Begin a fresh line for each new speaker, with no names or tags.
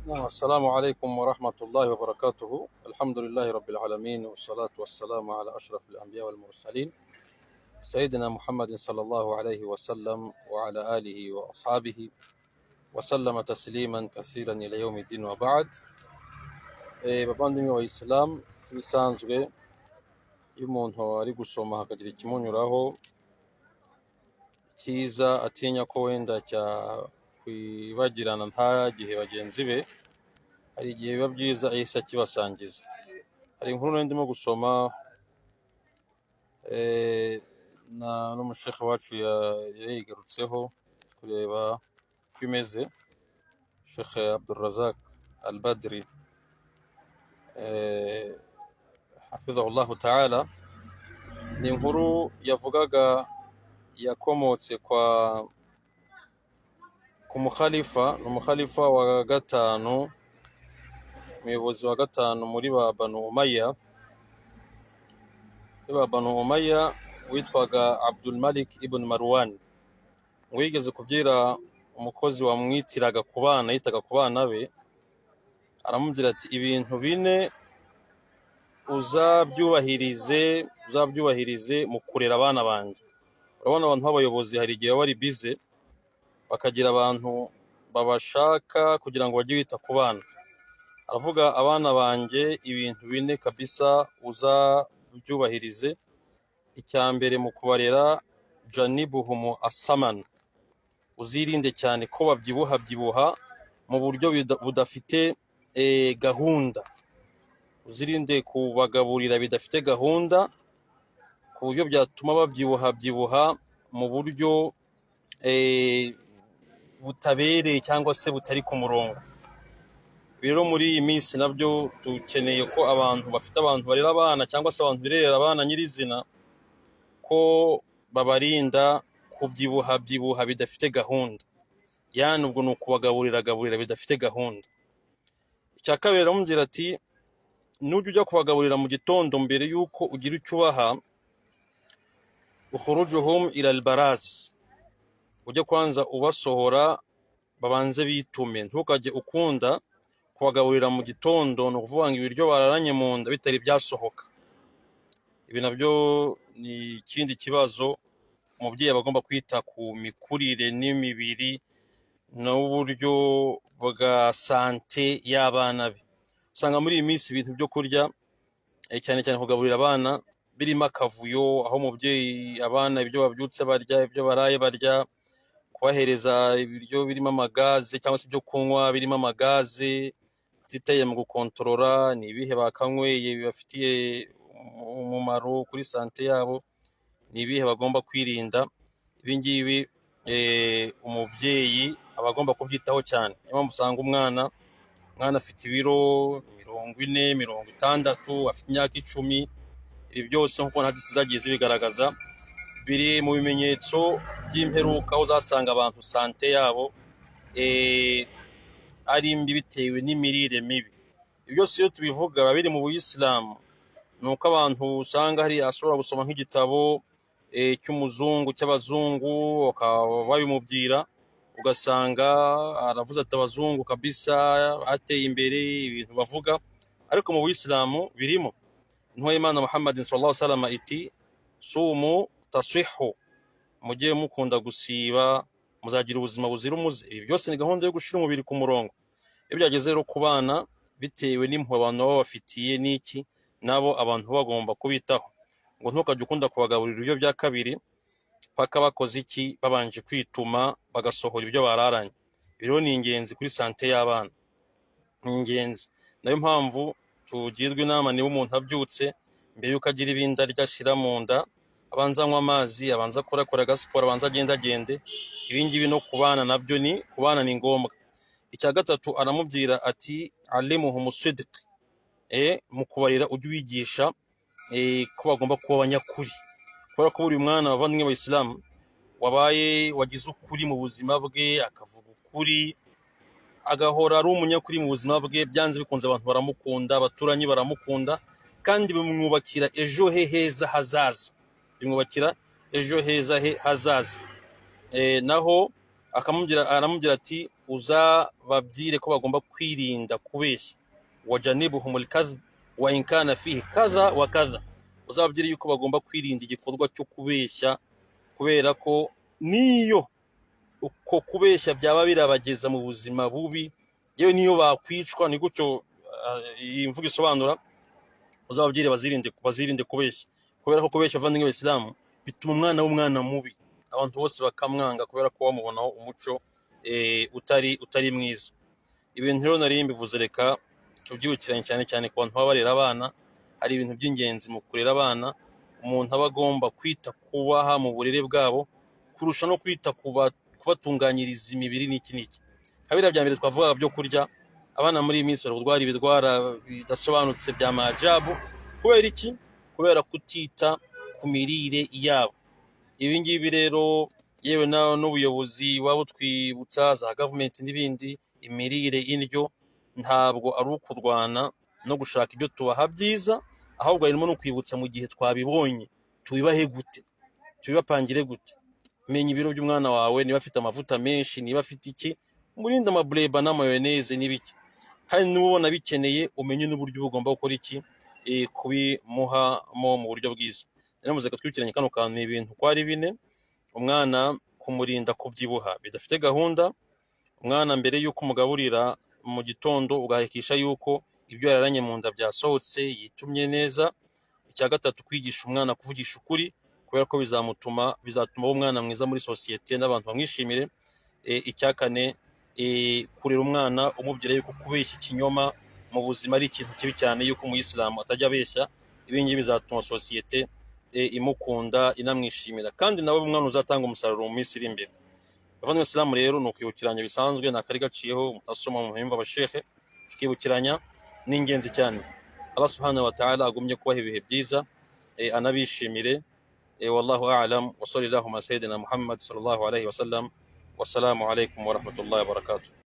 السلام عليكم ورحمة الله وبركاته. الحمد لله رب العالمين، والصلاة والسلام على أشرف الأنبياء والمرسلين سيدنا محمد صلى الله عليه وسلم وعلى آله وأصحابه وسلم تسليما كثيرا إلى يوم الدين وبعد. bavandimwe wa Islam, nk'ibisanzwe iyo umuntu ari gusoma hakagira ikimunyuraho cyiza atinya ko wenda cyakwibagirana ntagihe bagenzi be, hari igihe biba byiza ahise akibasangiza. hari inkuru ndimo gusoma n'umushekhe wacu yayigarutseho kureba uko imeze, Sheikh Abdulrazak Al-Badri hafidhahullahu ta'ala. ni inkuru yavugaga yakomotse ku mukhalifa, umukhalifa wa gatanu, umuyobozi wa gatanu muri ba Banu Umayya witwaga Abdul Malik ibn Marwan. ngo yigeze kubwira umukozi wamwitiraga ku bana, yitaga ku bana be, aramubwira ati ibintu bine uzabyubahirize mu kurera abana banjye. urabona abantu b'abayobozi hari igihe bari bize bakagira abantu babashaka kugira ngo bajye bita ku bana. aravuga abana banjye ibintu bine kabisa uzabyubahirize. icya mbere mu kubarera, janibuhumu asaman, uzirinde cyane ko babyibuha mu buryo budafite gahunda. uzirinde kubagaburira bidafite gahunda, ku buryo byatuma babyibuha mu buryo butabereye cyangwa se butari ku murongo. rero muri iyi minsi nabyo dukeneye ko abantu bafite abantu barera abana cyangwa se abantu birera abana nyirizina, ko babarinda kubyibuha bidafite gahunda. yani ubwo ni ukubagaburira bidafite gahunda. icya kabiri aramubwira ati nujya ujya kubagaburira mu gitondo, mbere yuko ugira icyo ubaha, ukhurujuhum ila albaraz, ujye kwanza ubasohora babanze bitume. ntukajye ukunda kubagaburira mu gitondo, ni ukuvuga ngo ibiryo bararanye mu nda bitari byasohoka. ibi nabyo ni ikindi kibazo. umubyeyi aba agomba kwita ku mikurire n'imibiri n'uburyo bwa sante y'abana be. usanga muri iyi minsi ibintu byo kurya, cyane cyane kugaburira abana, birimo akavuyo, aho umubyeyi abana ibyo babyutse barya, ibyo baraye barya, kubahereza ibiryo birimo amagaze cyangwa se ibyo kunywa birimo amagaze, atitaye mu gukontorora ni ibihe bakanyweye bibafitiye umumaro kuri sante yabo, ni ibihe bagomba kwirinda. ibi ngibi umubyeyi aba agomba kubyitaho cyane. niyo mpamvu usanga umwana afite ibiro 40, 60, afite imyaka 10. ibi byose nk'uko hadisi zagiye zibigaragaza, biri mu bimenyetso by'imperuka, aho uzasanga abantu sante yabo ari mbi bitewe n'imirire mibi. ibi byose iyo tubivuga biba biri mu Buyisilamu. ni uko abantu usanga hari ashobora gusoma nk'igitabo cy'abazungu bakaba babimubwira, ugasanga aravuze ati abazungu kabisa ateye imbere ibintu bavuga, ariko mu Buyisilamu birimo. intumwa y'Imana Muhammad sallallahu alaihi wasallam iti sumu taswihu, mujye mukunda gusiba muzagira ubuzima buzira umuze. ibi byose ni gahunda yo gushyira umubiri ku murongo. iyo byageze rero ku bana, bitewe n'impuhwe abantu baba bafitiye n'iki, nabo abantu bagomba kubitaho. ngo ntukajye ukunda kubagaburira ibyo bya kabiri paka bakoze iki, babanje kwituma bagasohora ibyo bararanye. rero ni ingenzi kuri sante y'abana, ni ingenzi. nayo mpamvu tugirwa inama, niba umuntu abyutse, mbere yuko agira ibindi arya ashyira mu nda, abanza anywa amazi, abanza akora agasiporo, abanza agende. ibi ngibi no ku bana nabyo ni ngombwa. icya gatatu aramubwira ati alimuhum sidq, mu kubarira ujye ubigisha ko bagomba kuba abanyakuri. kubera ko buri mwana bavandimwe b'Abayisilamu wagize ukuri mu buzima bwe, akavuga ukuri, agahora ari umunyakuri mu buzima bwe, byanze bikunze abantu baramukunda, abaturanyi baramukunda, kandi bimwubakira ejo he heza hazaza. naho aramubwira ati uzababwire ko bagomba kwirinda kubeshya, wajanibuhumul kadhib wa in kana fihi kadha wa kadha, uzababwire yuko bagomba kwirinda igikorwa cyo kubeshya, kubera ko niyo uko kubeshya byaba birabageza mu buzima bubi, yewe niyo bakwicwa. Ni gutyo iyi mvugo isobanura. Uzababwire bazirinde kubeshya, kubera ko kubeshya avandimwe b'Isilamu bituma umwana w'umwana mubi, abantu bose bakamwanga kubera ko bamubonaho umuco utari mwiza. Ibintu rero nari mbivuze, reka tubyibukiranye cyane cyane ku bantu baba barera abana. Hari ibintu by'ingenzi mu kurera abana umuntu aba agomba kwita kubaha mu burere bwabo, kurusha no kwita kubatunganyiriza imibiri n'iki n'iki. Habira bya mbere twavugaga byo kurya, abana muri iyi minsi bari kurwara ibirwara bidasobanutse bya majabu. Kubera iki? Kubera kutita ku mirire yabo. Ibi ngibi rero yewe n'ubuyobozi waba utwibutsa, za gavumenti n'ibindi, imirire y'indyo ntabwo ari ukurwana no gushaka ibyo tubaha byiza, ahubwo harimo no kwibutsa mu gihe twabibonye tubibahe gute, tubibapangire gute. Menya ibiro by'umwana wawe, niba afite amavuta menshi, niba afite iki, umurinde amabureba n'amayoneze n'ibiki. Kandi niba ubona bikeneye, umenye n'uburyo ugomba gukora iki, kubimuhamo mu buryo bwiza. Naramuze twibukiranye kano kantu, ni ibintu ko ari bine. Umwana kumurinda kubyibuha bidafite gahunda. Umwana mbere y'uko umugaburira mu gitondo ugahekisha yuko ibyo yararanye mu nda byasohotse, yitumye neza. Icya gatatu, kwigisha umwana kuvugisha ukuri, kubera ko bizatuma aba umwana mwiza muri sosiyete n'abantu bamwishimire. Icya kane, kurera umwana umubwira yuko kubeshya ikinyoma mu buzima ari ikintu kibi cyane, yuko umuyisilamu atajya abeshya. Ibi ngibi bizatuma sosiyete imukunda, inamwishimira, kandi nawe umwana uzatanga umusaruro mu minsi iri imbere. Abavandimwe b'Isilamu rero ni ukwibukiranya bisanzwe, ni akari gaciyeho asoma mu mpimva abashehe, tukibukiranya. Ni ingenzi cyane. Allah subhanahu wa ta'ala agumye kubaha ibihe byiza, anabishimire. Wallahu a'lam, wa sallallahu ala sayyidina Muhammad sallallahu alayhi wa sallam. Wassalamu alaykum wa rahmatullahi wa barakatuh.